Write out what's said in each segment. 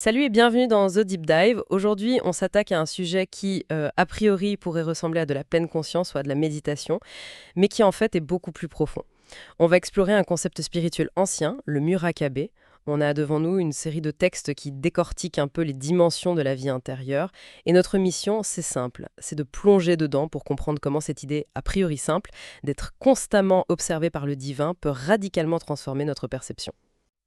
Salut et bienvenue dans The Deep Dive. Aujourd'hui, on s'attaque à un sujet qui, a priori, pourrait ressembler à de la pleine conscience ou à de la méditation, mais qui en fait est beaucoup plus profond. On va explorer un concept spirituel ancien, le Murakabé. On a devant nous une série de textes qui décortiquent un peu les dimensions de la vie intérieure. Et notre mission, c'est simple, c'est de plonger dedans pour comprendre comment cette idée, a priori simple, d'être constamment observé par le divin, peut radicalement transformer notre perception.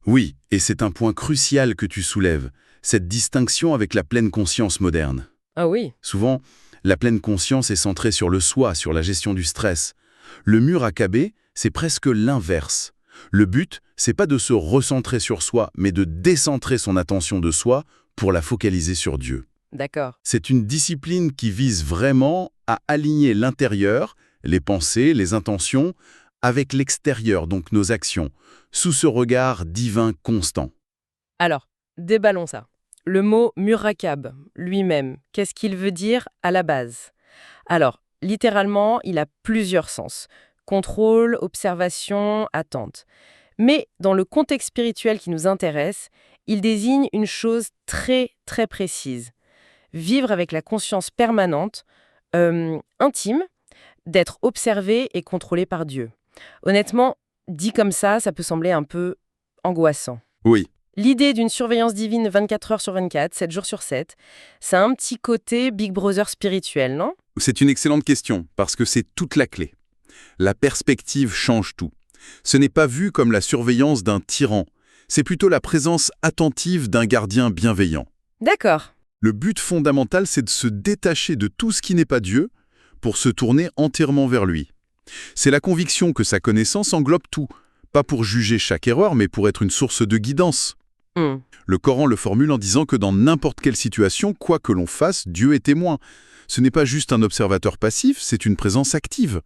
Oui, et c'est un point crucial que tu soulèves, cette distinction avec la pleine conscience moderne. Ah oui. Souvent, la pleine conscience est centrée sur le soi, sur la gestion du stress. Le Murakabé, c'est presque l'inverse. Le but, c'est pas de se recentrer sur soi, mais de décentrer son attention de soi pour la focaliser sur Dieu. D'accord. C'est une discipline qui vise vraiment à aligner l'intérieur, les pensées, les intentions, avec l'extérieur, donc nos actions, sous ce regard divin constant. Alors, déballons ça. Le mot Murakab, lui-même, qu'est-ce qu'il veut dire à la base? Alors, littéralement, il a plusieurs sens. Contrôle, observation, attente. Mais dans le contexte spirituel qui nous intéresse, il désigne une chose très, très précise. Vivre avec la conscience permanente, intime, d'être observé et contrôlé par Dieu. Honnêtement, dit comme ça peut sembler un peu angoissant. Oui, L'idée d'une surveillance divine 24 heures sur 24, 7 jours sur 7, ça a un petit côté Big Brother spirituel, non? c'est une excellente question, parce que c'est toute la clé. La perspective change tout. Ce n'est pas vu comme la surveillance d'un tyran, c'est plutôt la présence attentive d'un gardien bienveillant. D'accord. Le but fondamental, c'est de se détacher de tout ce qui n'est pas Dieu pour se tourner entièrement vers lui. C'est la conviction que sa connaissance englobe tout, pas pour juger chaque erreur, mais pour être une source de guidance. Hmm. Le Coran le formule en disant que dans n'importe quelle situation, quoi que l'on fasse, Dieu est témoin. Ce n'est pas juste un observateur passif, c'est une présence active.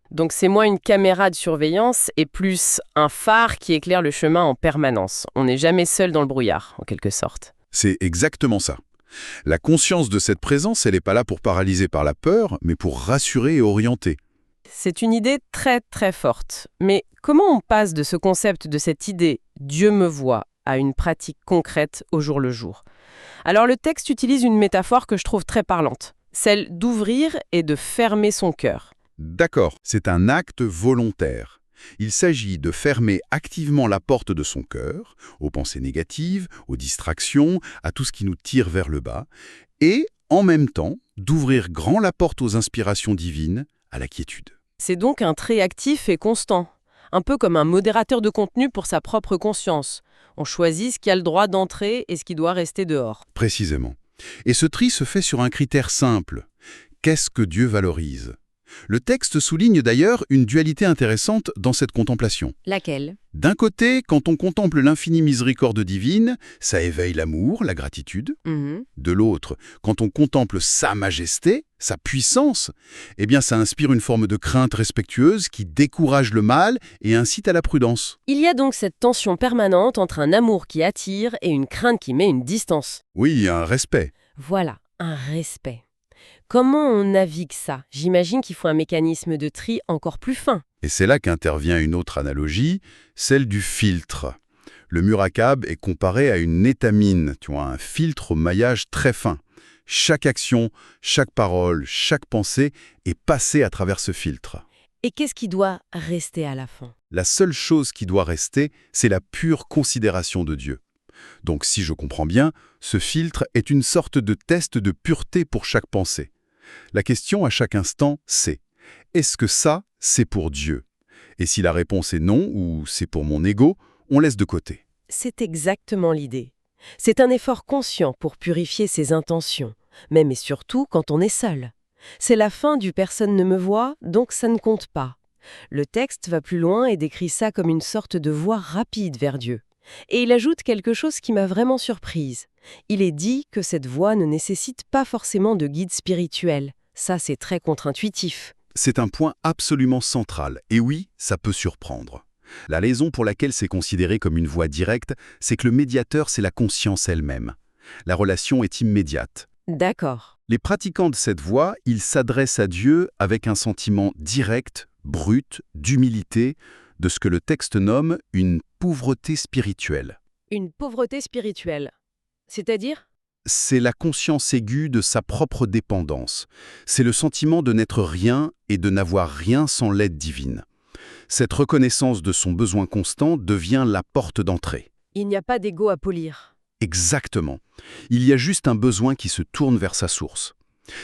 Donc c'est moins une caméra de surveillance et plus un phare qui éclaire le chemin en permanence. On n'est jamais seul dans le brouillard, en quelque sorte. C'est exactement ça. La conscience de cette présence, elle n'est pas là pour paralyser par la peur, mais pour rassurer et orienter. C'est une idée très très forte. Mais comment on passe de ce concept, de cette idée « Dieu me voit » à une pratique concrète au jour le jour? Alors le texte utilise une métaphore que je trouve très parlante, celle d'ouvrir et de fermer son cœur. D'accord, c'est un acte volontaire. Il s'agit de fermer activement la porte de son cœur, aux pensées négatives, aux distractions, à tout ce qui nous tire vers le bas, et, en même temps, d'ouvrir grand la porte aux inspirations divines, à la quiétude. C'est donc un trait actif et constant, un peu comme un modérateur de contenu pour sa propre conscience. On choisit ce qui a le droit d'entrer et ce qui doit rester dehors. Précisément. Et ce tri se fait sur un critère simple. Qu'est-ce que Dieu valorise ? Le texte souligne d'ailleurs une dualité intéressante dans cette contemplation. Laquelle? D'un côté, quand on contemple l'infinie miséricorde divine, ça éveille l'amour, la gratitude. De l'autre, quand on contemple sa majesté, sa puissance, eh bien ça inspire une forme de crainte respectueuse qui décourage le mal et incite à la prudence. Il y a donc cette tension permanente entre un amour qui attire et une crainte qui met une distance. Oui, un respect. Voilà, un respect. Comment on navigue ça? J'imagine qu'il faut un mécanisme de tri encore plus fin. Et c'est là qu'intervient une autre analogie, celle du filtre. Le Murakab est comparé à une étamine, un filtre au maillage très fin. Chaque action, chaque parole, chaque pensée est passée à travers ce filtre. Et qu'est-ce qui doit rester à la fin? La seule chose qui doit rester, c'est la pure considération de Dieu. Donc si je comprends bien, ce filtre est une sorte de test de pureté pour chaque pensée. La question à chaque instant, c'est « Est-ce que ça, c'est pour Dieu ?» Et si la réponse est non ou c'est pour mon ego, on laisse de côté. C'est exactement l'idée. C'est un effort conscient pour purifier ses intentions, même et surtout quand on est seul. C'est la fin du « personne ne me voit, donc ça ne compte pas ». Le texte va plus loin et décrit ça comme une sorte de voie rapide vers Dieu. Et il ajoute quelque chose qui m'a vraiment surprise. Il est dit que cette voie ne nécessite pas forcément de guide spirituel. Ça, c'est très contre-intuitif. C'est un point absolument central, et oui, ça peut surprendre. La raison pour laquelle c'est considéré comme une voie directe, c'est que le médiateur, c'est la conscience elle-même. La relation est immédiate. D'accord. Les pratiquants de cette voie, ils s'adressent à Dieu avec un sentiment direct, brut, d'humilité, de ce que le texte nomme une pauvreté spirituelle. Une pauvreté spirituelle. C'est-à-dire? C'est la conscience aiguë de sa propre dépendance. C'est le sentiment de n'être rien et de n'avoir rien sans l'aide divine. Cette reconnaissance de son besoin constant devient la porte d'entrée. Il n'y a pas d'ego à polir. Exactement. Il y a juste un besoin qui se tourne vers sa source.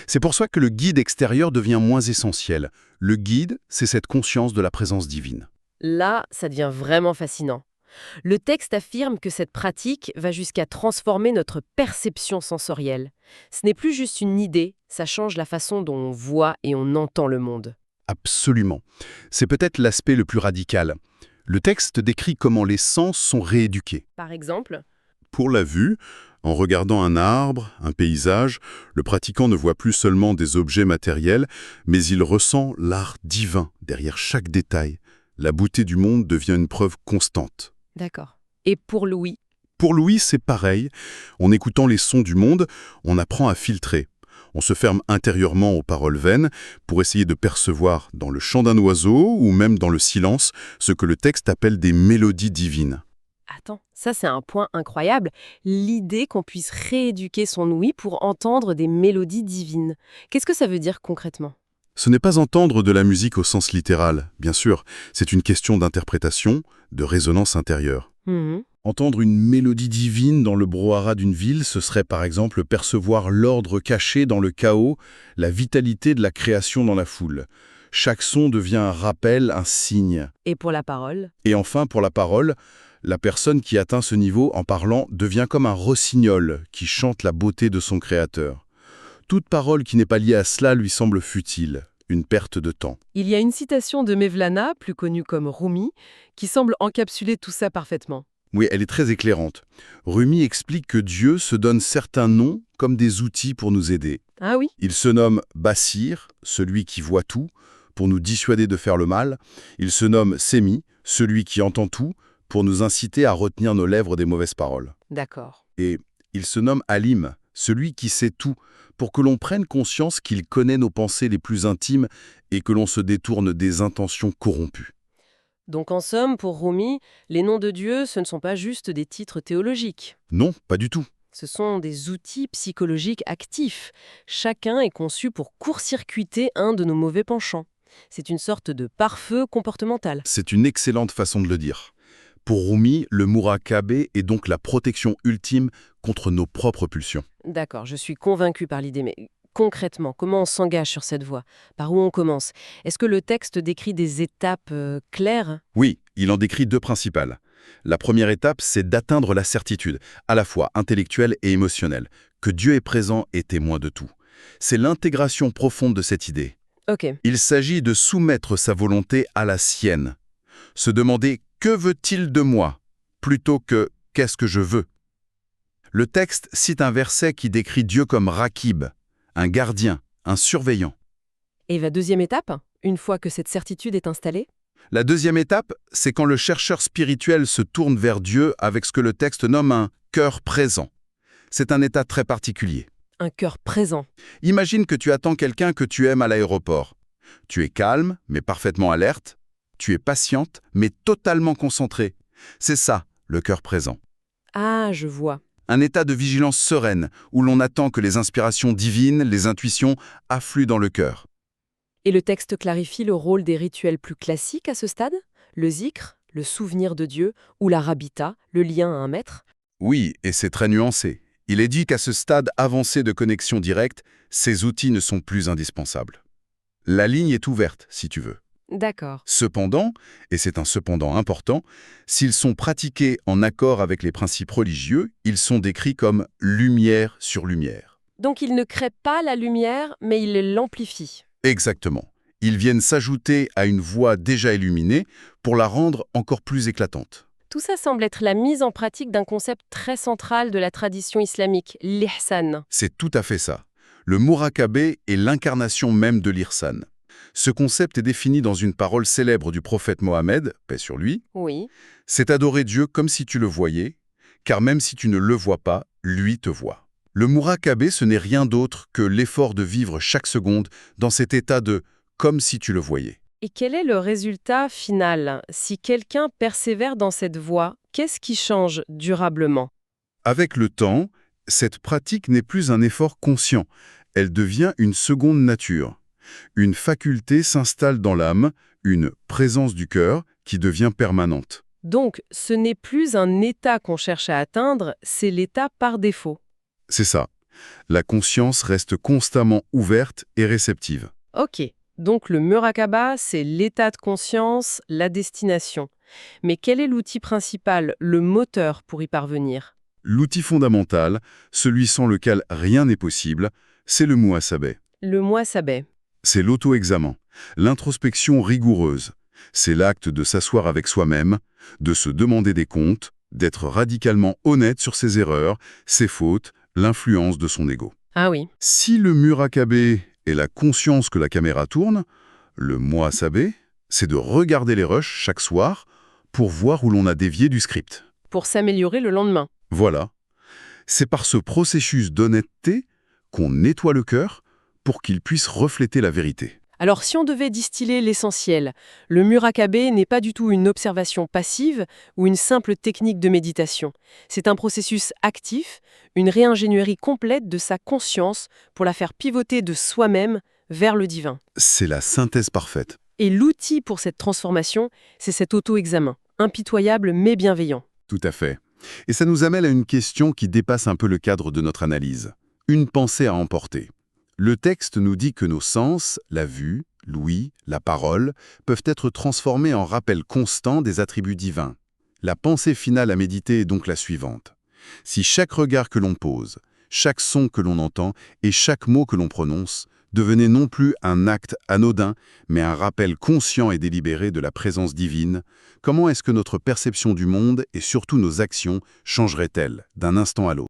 C'est pour ça que le guide extérieur devient moins essentiel. Le guide, c'est cette conscience de la présence divine. Là, ça devient vraiment fascinant. Le texte affirme que cette pratique va jusqu'à transformer notre perception sensorielle. Ce n'est plus juste une idée, ça change la façon dont on voit et on entend le monde. Absolument. C'est peut-être l'aspect le plus radical. Le texte décrit comment les sens sont rééduqués. Par exemple, Pour la vue, en regardant un arbre, un paysage, le pratiquant ne voit plus seulement des objets matériels, mais il ressent l'art divin derrière chaque détail. La beauté du monde devient une preuve constante. d'accord. Et pour Louis, Pour Louis, c'est pareil. En écoutant les sons du monde, on apprend à filtrer. On se ferme intérieurement aux paroles vaines pour essayer de percevoir dans le chant d'un oiseau ou même dans le silence ce que le texte appelle des mélodies divines. attends, ça c'est un point incroyable, l'idée qu'on puisse rééduquer son ouïe pour entendre des mélodies divines. Qu'est-ce que ça veut dire concrètement? Ce n'est pas entendre de la musique au sens littéral, bien sûr, c'est une question d'interprétation, de résonance intérieure. Mhm. Entendre une mélodie divine dans le brouhaha d'une ville, ce serait par exemple percevoir l'ordre caché dans le chaos, la vitalité de la création dans la foule. Chaque son devient un rappel, un signe. Et pour la parole? Et enfin, pour la parole, la personne qui atteint ce niveau en parlant devient comme un rossignol qui chante la beauté de son créateur. Toute parole qui n'est pas liée à cela lui semble futile, une perte de temps. Il y a une citation de Mevlana, plus connue comme Rumi, qui semble encapsuler tout ça parfaitement. Oui, elle est très éclairante. Rumi explique que Dieu se donne certains noms comme des outils pour nous aider. Ah oui? Il se nomme Basir, celui qui voit tout, pour nous dissuader de faire le mal. Il se nomme Semi, celui qui entend tout, pour nous inciter à retenir nos lèvres des mauvaises paroles. D'accord. Et il se nomme Alim, celui qui sait tout, pour que l'on prenne conscience qu'il connaît nos pensées les plus intimes et que l'on se détourne des intentions corrompues. Donc en somme, pour Rumi, les noms de Dieu, ce ne sont pas juste des titres théologiques. Non, pas du tout. Ce sont des outils psychologiques actifs. Chacun est conçu pour court-circuiter un de nos mauvais penchants. C'est une sorte de pare-feu comportemental. C'est une excellente façon de le dire. Pour Rumi, le murakabe est donc la protection ultime contre nos propres pulsions. D'accord, je suis convaincue par l'idée, mais concrètement, comment on s'engage sur cette voie? Par où on commence? Est-ce que le texte décrit des étapes claires? Oui, il en décrit deux principales. La première étape, c'est d'atteindre la certitude, à la fois intellectuelle et émotionnelle, que Dieu est présent et témoin de tout. C'est l'intégration profonde de cette idée. Ok, Il s'agit de soumettre sa volonté à la sienne. Se demander « que veut-il de moi ?» plutôt que « qu'est-ce que je veux ?» Le texte cite un verset qui décrit Dieu comme Rakib, un gardien, un surveillant. et la deuxième étape, une fois que cette certitude est installée? La deuxième étape, c'est quand le chercheur spirituel se tourne vers Dieu avec ce que le texte nomme un « cœur présent ». C'est un état très particulier. Un cœur présent. Imagine que tu attends quelqu'un que tu aimes à l'aéroport. Tu es calme, mais parfaitement alerte. Tu es patiente, mais totalement concentrée. C'est ça, le cœur présent. Ah, je vois. Un état de vigilance sereine, où l'on attend que les inspirations divines, les intuitions, affluent dans le cœur. Et le texte clarifie le rôle des rituels plus classiques à ce stade? Le zikr, le souvenir de Dieu, ou la rabita, le lien à un maître? Oui, et c'est très nuancé. Il est dit qu'à ce stade avancé de connexion directe, ces outils ne sont plus indispensables. La ligne est ouverte, si tu veux. D'accord. Cependant, et c'est un cependant important, s'ils sont pratiqués en accord avec les principes religieux, ils sont décrits comme lumière sur lumière. Donc il ne crée pas la lumière, mais il l'amplifie. Exactement. Ils viennent s'ajouter à une voie déjà illuminée pour la rendre encore plus éclatante. Tout ça semble être la mise en pratique d'un concept très central de la tradition islamique, l'ihsan. C'est tout à fait ça. Le murakabe est l'incarnation même de l'irsan. Ce concept est défini dans une parole célèbre du prophète Mohammed, paix sur lui. Oui. C'est adorer Dieu comme si tu le voyais, car même si tu ne le vois pas, lui te voit. Le murakabe, ce n'est rien d'autre que l'effort de vivre chaque seconde dans cet état de « comme si tu le voyais ». Et quel est le résultat final? Si quelqu'un persévère dans cette voie, qu'est-ce qui change durablement? Avec le temps, Cette pratique n'est plus un effort conscient, elle devient une seconde nature. Une faculté s'installe dans l'âme, une présence du cœur qui devient permanente. Donc, ce n'est plus un état qu'on cherche à atteindre, c'est l'état par défaut. C'est ça. La conscience reste constamment ouverte et réceptive. Ok, donc le muraqaba, c'est l'état de conscience, la destination. Mais quel est l'outil principal, le moteur pour y parvenir? L'outil fondamental, celui sans lequel rien n'est possible, c'est le muhasabeh. Le muhasabeh. C'est l'auto-examen, l'introspection rigoureuse. C'est l'acte de s'asseoir avec soi-même, de se demander des comptes, d'être radicalement honnête sur ses erreurs, ses fautes, l'influence de son ego. Ah oui. Si le muraqabeh est la conscience que la caméra tourne, le muhasabeh, c'est de regarder les rushs chaque soir pour voir où l'on a dévié du script. Pour s'améliorer le lendemain. Voilà. C'est par ce processus d'honnêteté qu'on nettoie le cœur pour qu'il puisse refléter la vérité. Alors si on devait distiller l'essentiel, le muraqabeh n'est pas du tout une observation passive ou une simple technique de méditation. C'est un processus actif, une réingénierie complète de sa conscience pour la faire pivoter de soi-même vers le divin. C'est la synthèse parfaite. Et l'outil pour cette transformation, c'est cet auto-examen, impitoyable mais bienveillant. Tout à fait. Et ça nous amène à une question qui dépasse un peu le cadre de notre analyse. Une pensée à emporter. Le texte nous dit que nos sens, la vue, l'ouïe, la parole, peuvent être transformés en rappel constant des attributs divins. La pensée finale à méditer est donc la suivante. Si chaque regard que l'on pose, chaque son que l'on entend et chaque mot que l'on prononce devenait non plus un acte anodin, mais un rappel conscient et délibéré de la présence divine, comment est-ce que notre perception du monde et surtout nos actions changeraient-elles d'un instant à l'autre ?